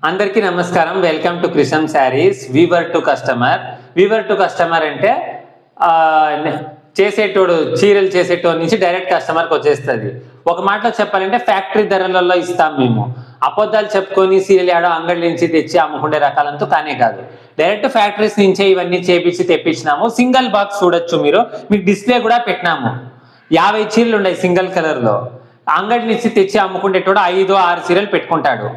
అందరికీ నమస్కారం. Welcome to Krisham sarees. Weaver to customer అంటే చేసేటోడు చీరలు చేసేటోడు నుంచి డైరెక్ట్ కస్టమర్కి వచ్చేస్తుంది. ఒక మాటలో చెప్పాలంటే ఫ్యాక్టరీ ధరలలో ఇస్తాం మేము. అబద్ధాలు చెప్పుకొని సీరియల్ ఆడో అంగడి నుంచి తెచ్చి అమ్ముకునే రకాలంతా కానే కాదు. డైరెక్ట్ ఫ్యాక్టరీస్ నుంచే ఇవన్నీ చేపించి తెప్పించినాము. సింగిల్ బాక్స్ చూడొచ్చు మీరు. మీకు డిస్ప్లే కూడా పెట్టినాము. 50 చీరలు ఉన్నాయి సింగిల్ కలర్లో. అంగడి నుంచి తెచ్చి అమ్ముకునేటోడు 5-6 చీరలు పెట్టుకుంటాడు.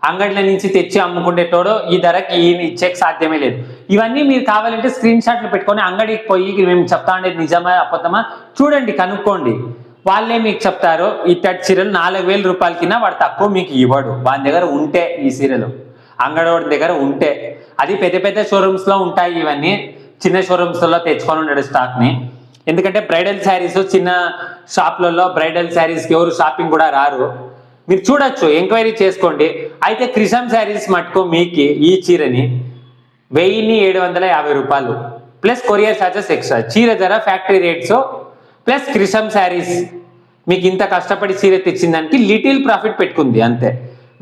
అంగడిల నుంచి తెచ్చి అమ్ముకునేటోడు ఈ ధరకి ఇచ్చేకి సాధ్యమే లేదు. ఇవన్నీ మీరు కావాలంటే స్క్రీన్ షాట్లు పెట్టుకొని అంగడికి పోయి మేము చెప్తా ఉండేది నిజమా అబద్ధమా చూడండి, కనుక్కోండి. వాళ్ళే మీకు చెప్తారు. ఇత్తడి చీరలు 4000 రూపాయల కింద వాడు తక్కువ మీకు ఇవ్వడు. వాని దగ్గర ఉంటే ఈ చీరలు అంగడి దగ్గర ఉంటే, అది పెద్ద పెద్ద షోరూమ్స్లో ఉంటాయి. ఇవన్నీ చిన్న షోరూమ్స్లో తెచ్చుకొని ఉండడు స్టాక్ని. ఎందుకంటే బ్రైడల్ శారీస్ చిన్న షాప్లలో బ్రైడల్ శారీస్కి ఎవరు షాపింగ్ కూడా రారు. మీరు చూడొచ్చు, ఎంక్వైరీ చేసుకోండి. అయితే క్రిషమ్ శారీస్ మటుకు మీకు ఈ చీరని 1750 రూపాయలు ప్లస్ కొరియర్ ఛార్జెస్ ఎక్స్ట్రా. చీర ధర ఫ్యాక్టరీ రేట్స్ ప్లస్ క్రిషమ్ శారీస్ మీకు ఇంత కష్టపడి చీర తెచ్చిన దానికి లిటిల్ ప్రాఫిట్ పెట్టుకుంది అంతే.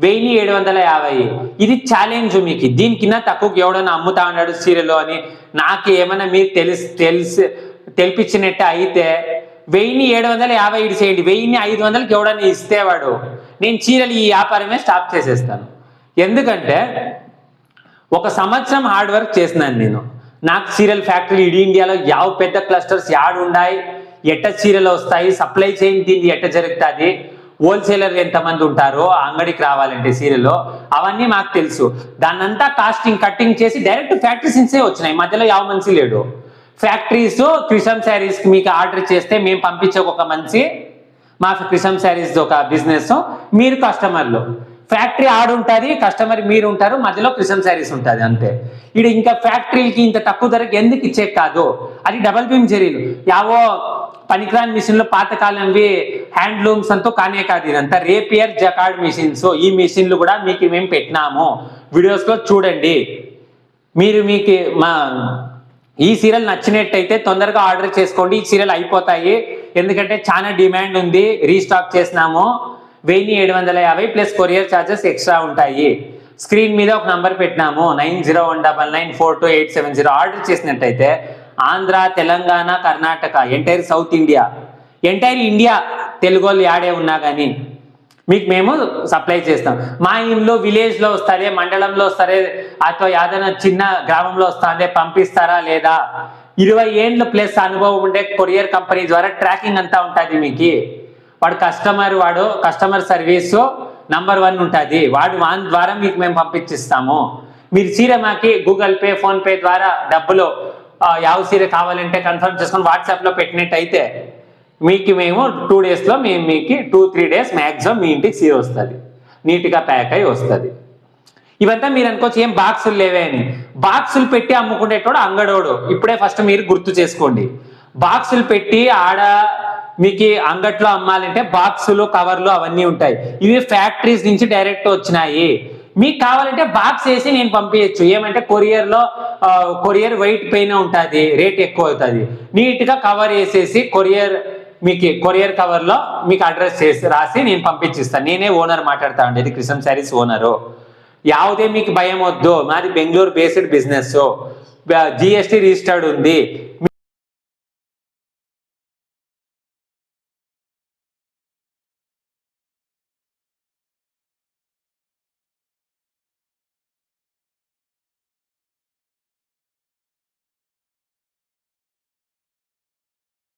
1750. ఇది ఛాలెంజ్ మీకు. దీనికిన్నా తక్కువకి ఎవడన్నా అమ్ముతా ఉన్నాడు చీరలో అని నాకు ఏమైనా మీరు తెలిపించినట్టు అయితే 1750 ఇటు చేయండి. 1500కి ఎవడన్నా ఇస్తేవాడు నేను చీరలు ఈ వ్యాపారమే స్టాప్ చేసేస్తాను. ఎందుకంటే 1 సంవత్సరం హార్డ్ వర్క్ చేసినాను నేను. నాకు చీరల ఫ్యాక్టరీ ఇడీ ఇండియాలో యావ పెద్ద క్లస్టర్స్ యాడుండాయి, ఎట్ట చీరలు వస్తాయి, సప్లై చైన్ దీన్ని ఎట్ట జరుగుతుంది, హోల్సేలర్లు ఎంతమంది ఉంటారో అంగడికి రావాలంటే చీరలో అవన్నీ మాకు తెలుసు. దాన్నంతా కాస్టింగ్ కట్టింగ్ చేసి డైరెక్ట్ ఫ్యాక్టరీస్ నుంచే వచ్చినాయి. మధ్యలో యావ మనిషి లేడు. ఫ్యాక్టరీస్ క్రిషమ్ శారీస్కి మీకు ఆర్డర్ చేస్తే మేము పంపించే ఒక మనిషి మా క్రిషమ్ శారీస్ ఒక బిజినెస్, మీరు కస్టమర్లు. ఫ్యాక్టరీ ఆడుంటుంది, కస్టమర్ మీరు ఉంటారు, మధ్యలో క్రిషమ్ శారీస్ ఉంటుంది అంతే. ఇది ఇంకా ఫ్యాక్టరీలకి ఇంత తక్కువ ధరకి ఎందుకు ఇచ్చే కాదు, అది డబల్ బీమ్ చర్యలు. యావో పనికిరాని మిషన్లు పాతకాలంవి హ్యాండ్లూమ్స్ అంతా కానే కాదు. ఇదంతా రేపియర్ జకార్డ్ మిషన్స్. ఈ మిషన్లు కూడా మీకు మేము పెట్టినాము, వీడియోస్లో చూడండి. మీకు మా ఈ చీరలు నచ్చినట్టయితే తొందరగా ఆర్డర్ చేసుకోండి. ఈ చీరలు అయిపోతాయి, ఎందుకంటే చాలా డిమాండ్ ఉంది. రీస్టాక్ చేసినాము. 1750 ప్లస్ కొరియర్ ఛార్జెస్ ఎక్స్ట్రా ఉంటాయి. స్క్రీన్ మీద ఒక నంబర్ పెట్టినాము 9019942870. ఆర్డర్ చేసినట్టయితే Andhra, Telangana, Karnataka, entire south India, entire India Telugu వాళ్ళు యాడే ఉన్నా కానీ మీకు మేము సప్లై చేస్తాం. మా ఇంట్లో విలేజ్లో వస్తారే, మండలంలో వస్తారే, అథవా ఏదైనా చిన్న గ్రామంలో వస్తారే, పంపిస్తారా లేదా? 20 ఏళ్ళు ప్లస్ అనుభవం ఉండే కొరియర్ కంపెనీ ద్వారా ట్రాకింగ్ అంతా ఉంటుంది మీకు. వాడు కస్టమర్ సర్వీస్ నంబర్ 1 ఉంటుంది. వాని ద్వారా మీకు మేము పంపించిస్తాము. మీరు చీర మాకి గూగుల్ పే, ఫోన్పే ద్వారా డబ్బులు యావ చీర కావాలంటే కన్ఫర్మ్ చేసుకొని వాట్సాప్లో పెట్టినట్టయితే మీకు మేము 2 డేస్లో మీకు 2-3 డేస్ మ్యాక్సిమం మీ ఇంటికి చీర వస్తుంది, నీట్గా ప్యాక్ అయి వస్తుంది. ఇవంతా మీరు అనుకోవచ్చు ఏం బాక్సులు లేవే అని. బాక్సులు పెట్టి అమ్ముకునేటోడు అంగడోడు. ఇప్పుడే ఫస్ట్ మీరు గుర్తు చేసుకోండి. బాక్సులు పెట్టి ఆడ మీకు అంగట్లో అమ్మాలంటే బాక్సులు, కవర్లు అవన్నీ ఉంటాయి. ఇవి ఫ్యాక్టరీస్ నుంచి డైరెక్ట్ వచ్చినాయి. మీకు కావాలంటే బాక్స్ వేసి నేను పంపించచ్చు. ఏమంటే కొరియర్ వెయిట్ పైన ఉంటుంది, రేట్ ఎక్కువ అవుతుంది. నీట్గా కవర్ వేసేసి కొరియర్ కవర్లో మీకు అడ్రస్ చేసి రాసి నేను పంపించిస్తాను. నేనే ఓనర్ మాట్లాడుతా ఉండేది, క్రిషమ్ శారీస్ ఓనరు. యావదే మీకు భయం వద్దు. మాది Bengaluru based business, GST registered ఉంది.